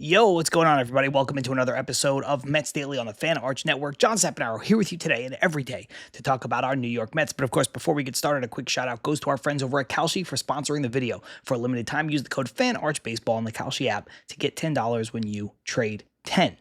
Yo, what's going on, everybody? Welcome into another episode of Mets Daily on the Fan Arch Network. John Saponaro here with you today and every day to talk about our New York Mets. But of course, before we get started, a quick shout out goes to our friends over at Kalshi for sponsoring the video. For a limited time, use the code FANARCHBASEBALL in the Kalshi app to get $10 when you trade 10.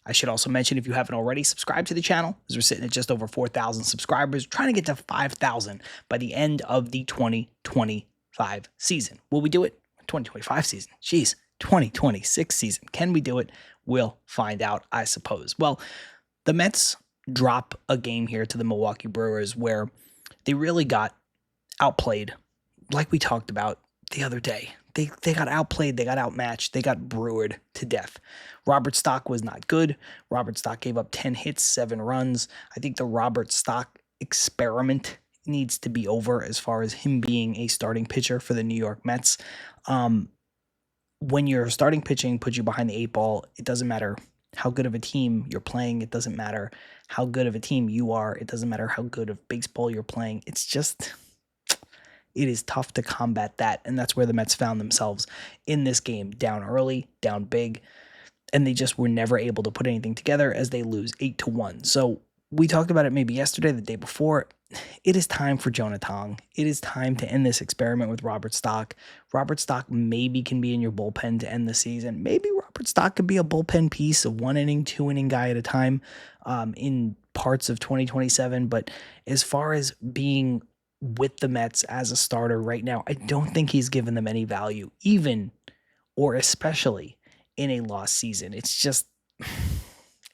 I should also mention, if you haven't already, subscribe to the channel, as we're sitting at just over 4,000 subscribers, trying to get to 5,000 by the end of the 2025 season. Will we do it? 2025 season. Jeez. 2026 season. Can we do it? We'll find out, I suppose. Well, the Mets drop a game here to the Milwaukee Brewers where they really got outplayed, like we talked about the other day. They got outplayed, they got outmatched, they got brewered to death. Robert Stock was not good. Robert Stock gave up 10 hits, 7 runs. I think the Robert Stock experiment needs to be over as far as him being a starting pitcher for the New York Mets. When you're starting pitching, put you behind the 8 ball, it doesn't matter how good of a team you're playing. It doesn't matter how good of a team you are. It doesn't matter how good of baseball you're playing. It's just, it is tough to combat that. And that's where the Mets found themselves in this game, down early, down big. And they just were never able to put anything together as they lose 8-1. So we talked about it maybe yesterday, the day before. It is time for Jonah. It is time to end this experiment with Robert Stock. Robert Stock maybe can be in your bullpen to end the season. Maybe Robert Stock could be a bullpen piece, a 1-inning, 2-inning guy at a time in parts of 2027. But as far as being with the Mets as a starter right now, I don't think he's given them any value, even or especially in a lost season. It's just,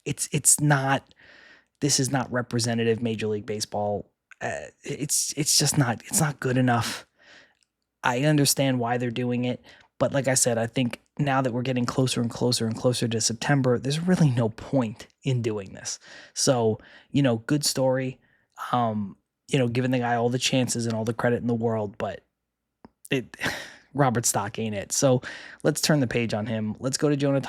it's not, this is not representative Major League Baseball. It's just not, it's not good enough. I understand why they're doing it, but like I said, I think now that we're getting closer and closer and closer to September, there's really no point in doing this. So, good story, giving the guy all the chances and all the credit in the world, but Robert Stock ain't it. So let's turn the page on him. Let's go to Jonah.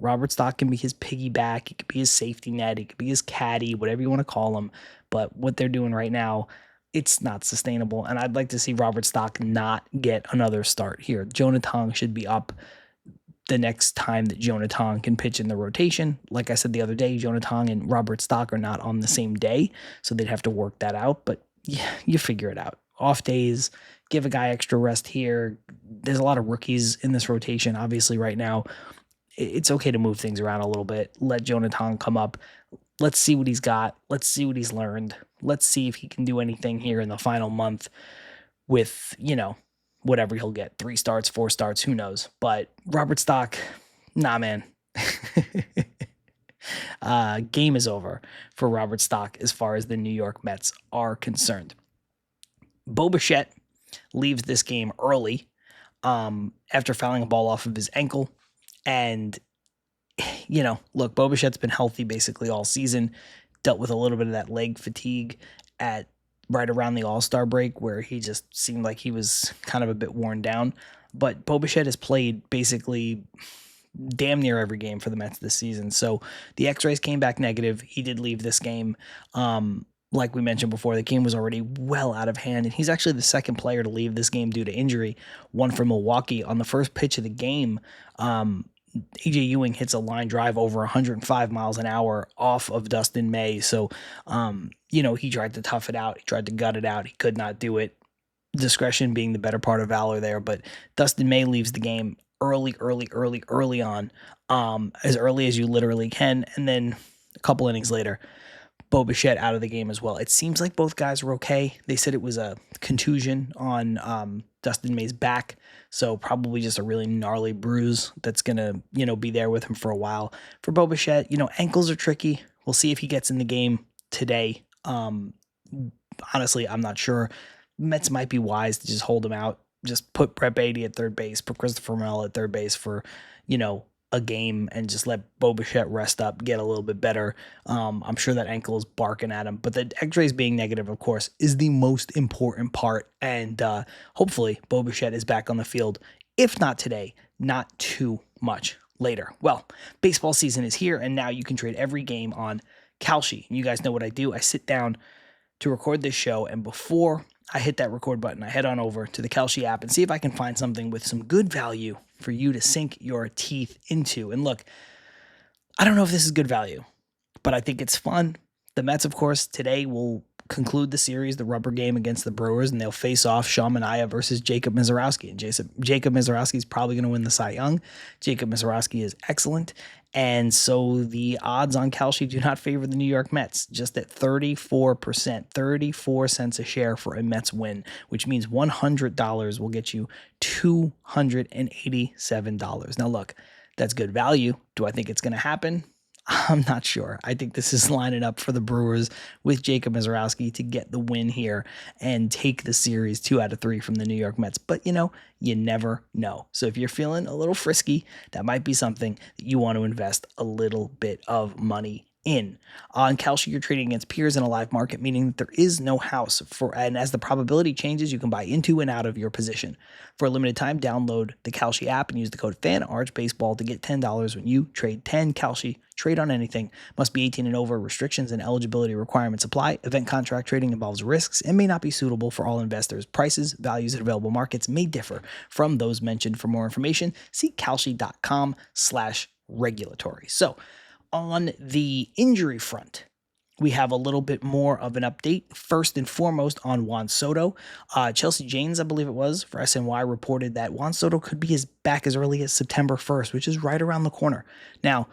Robert Stock can be his piggyback. It could be his safety net. It could be his caddy, whatever you want to call him. But what they're doing right now, it's not sustainable. And I'd like to see Robert Stock not get another start here. Jonah should be up the next time that Jonah can pitch in the rotation. Like I said the other day, Jonah and Robert Stock are not on the same day, so they'd have to work that out. But yeah, you figure it out. Off days, give a guy extra rest here. There's a lot of rookies in this rotation, obviously, right now. It's okay to move things around a little bit. Let Jonah come up. Let's see what he's got. Let's see what he's learned. Let's see if he can do anything here in the final month with, whatever he'll get. 3 starts, 4 starts, who knows. But Robert Stock, nah, man. Game is over for Robert Stock as far as the New York Mets are concerned. Bo Bichette leaves this game early after fouling a ball off of his ankle. And, look, Bo Bichette's been healthy basically all season, dealt with a little bit of that leg fatigue at right around the All-Star break where he just seemed like he was kind of a bit worn down. But Bo Bichette has played basically damn near every game for the Mets this season. So the X-rays came back negative. He did leave this game. Like we mentioned before, the game was already well out of hand, and he's actually the second player to leave this game due to injury, one for Milwaukee. On the first pitch of the game, A.J. Ewing hits a line drive over 105 miles an hour off of Dustin May. So, he tried to tough it out. He tried to gut it out. He could not do it. Discretion being the better part of valor there, but Dustin May leaves the game early on, as early as you literally can, and then a couple innings later, Bo Bichette out of the game as well. It seems like both guys were okay. They said it was a contusion on Dustin May's back, so probably just a really gnarly bruise that's going to, be there with him for a while. For Bo Bichette, ankles are tricky. We'll see if he gets in the game today. Honestly, I'm not sure. Mets might be wise to just hold him out. Just put Brett Beatty at third base, put Christopher Morel at third base for, a game and just let Bo Bichette rest up, get a little bit better. I'm sure that ankle is barking at him, but the x-rays being negative, of course, is the most important part. And hopefully Bo Bichette is back on the field. If not today, not too much later. Well, baseball season is here, and now you can trade every game on Kalshi. You guys know what I do. I sit down to record this show, and before I hit that record button. I head on over to the Kalshi app and see if I can find something with some good value for you to sink your teeth into. And look, I don't know if this is good value, but I think it's fun. The Mets, of course, today will conclude the series, the rubber game against the Brewers, and they'll face off Sean Manaea versus Jacob Misiorowski. And Jacob Misiorowski is probably going to win the Cy Young. Jacob Misiorowski is excellent. And so the odds on Kalshi do not favor the New York Mets, just at 34%, 34 cents a share for a Mets win, which means $100 will get you $287. Now, look, that's good value. Do I think it's going to happen? I'm not sure. I think this is lining up for the Brewers with Jacob Misiorowski to get the win here and take the series 2 out of 3 from the New York Mets. But, you never know. So if you're feeling a little frisky, that might be something that you want to invest a little bit of money in. On Kalshi, you're trading against peers in a live market, meaning that there is no house and as the probability changes, you can buy into and out of your position. For a limited time, download the Kalshi app and use the code FANARCHBASEBALL to get $10 when you trade 10 Kalshi. Trade on anything. Must be 18 and over. Restrictions and eligibility requirements apply. Event contract trading involves risks and may not be suitable for all investors. Prices, values, and available markets may differ from those mentioned. For more information, see kalshi.com/regulatory. So, on the injury front, we have a little bit more of an update. First and foremost on Juan Soto. Chelsea Janes, I believe it was, for SNY reported that Juan Soto could be back as early as September 1st, which is right around the corner. Now,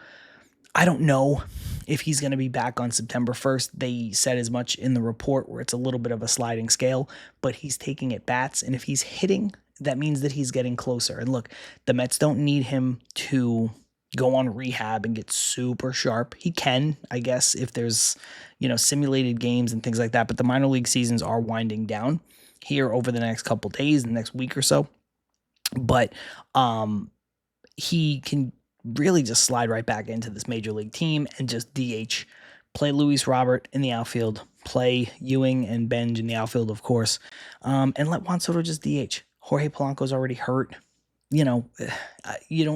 I don't know if he's going to be back on September 1st. They said as much in the report where it's a little bit of a sliding scale, but he's taking at bats. And if he's hitting, that means that he's getting closer. And look, the Mets don't need him to go on rehab and get super sharp. He can, I guess, if there's, simulated games and things like that. But the minor league seasons are winding down here over the next couple days, the next week or so. But he can really just slide right back into this major league team and just DH, play Luis Robert in the outfield, play Ewing and Benj in the outfield, of course, and let Juan Soto just DH. Jorge Polanco's already hurt. You don't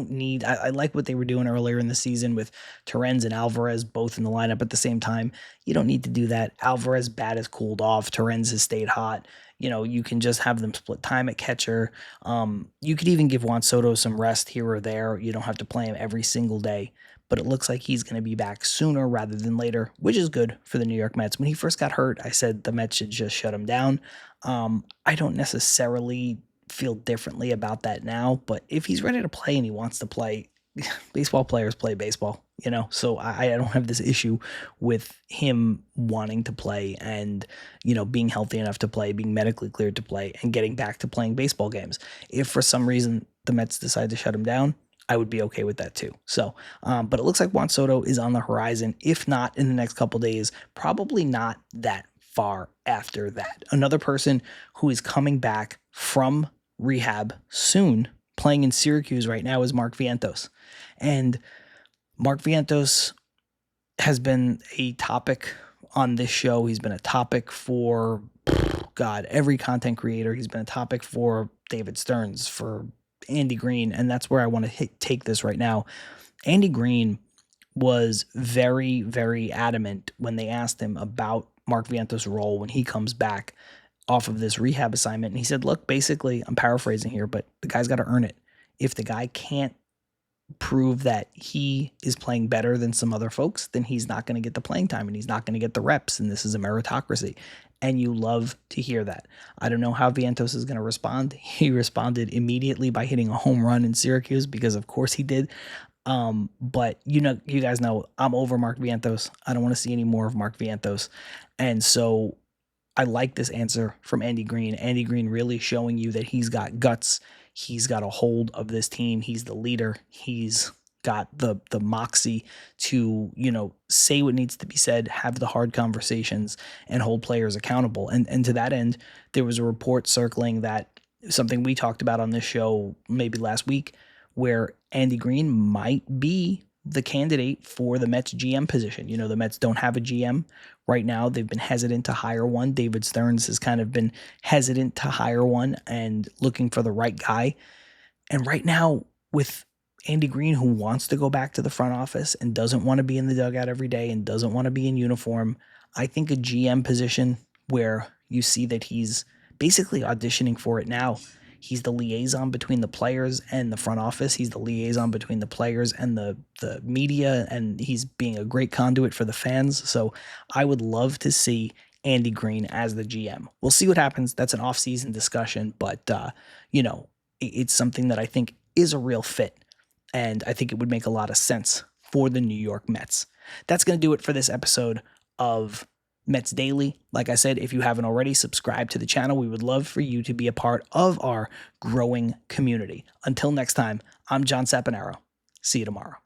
need, I like what they were doing earlier in the season with Torrens and Alvarez both in the lineup at the same time. You don't need to do that. Alvarez's bat has cooled off. Torrens has stayed hot. You can just have them split time at catcher. You could even give Juan Soto some rest here or there. You don't have to play him every single day, but it looks like he's going to be back sooner rather than later, which is good for the New York Mets. When he first got hurt, I said the Mets should just shut him down. I don't necessarily feel differently about that now, but if he's ready to play and he wants to play, baseball players play baseball, so I don't have this issue with him wanting to play and, being healthy enough to play, being medically cleared to play and getting back to playing baseball games. If for some reason the Mets decide to shut him down, I would be okay with that too. So, but it looks like Juan Soto is on the horizon. If not in the next couple days, probably not that far after that. Another person who is coming back from rehab soon, playing in Syracuse right now, is Mark Vientos. And Mark Vientos has been a topic on this show. He's been a topic for, every content creator. He's been a topic for David Stearns, for Andy Green, and that's where I want to take this right now. Andy Green was very, very adamant when they asked him about Mark Vientos' role when he comes back off of this rehab assignment. And he said, look, basically, I'm paraphrasing here, but the guy's got to earn it. If the guy can't prove that he is playing better than some other folks, then he's not going to get the playing time and he's not going to get the reps. And this is a meritocracy. And you love to hear that. I don't know how Vientos is going to respond. He responded immediately by hitting a home run in Syracuse, because of course he did. But you guys know I'm over Mark Vientos. I don't want to see any more of Mark Vientos. And so I like this answer from Andy Green. Andy Green really showing you that he's got guts. He's got a hold of this team. He's the leader. He's got the moxie to, say what needs to be said, have the hard conversations, and hold players accountable. And to that end, there was a report circling that, something we talked about on this show maybe last week, where Andy Green might be the candidate for the Mets GM position. The Mets don't have a GM right now. They've been hesitant to hire one. David Stearns has kind of been hesitant to hire one and looking for the right guy. And right now, with Andy Green, who wants to go back to the front office and doesn't want to be in the dugout every day and doesn't want to be in uniform, I think a GM position where you see that he's basically auditioning for it now. He's the liaison between the players and the front office. He's the liaison between the players and the media, and he's being a great conduit for the fans. So I would love to see Andy Green as the GM. We'll see what happens. That's an off-season discussion, but it's something that I think is a real fit, and I think it would make a lot of sense for the New York Mets. That's going to do it for this episode of Mets Daily. Like I said, if you haven't already, subscribe to the channel. We would love for you to be a part of our growing community. Until next time, I'm John Saponaro. See you tomorrow.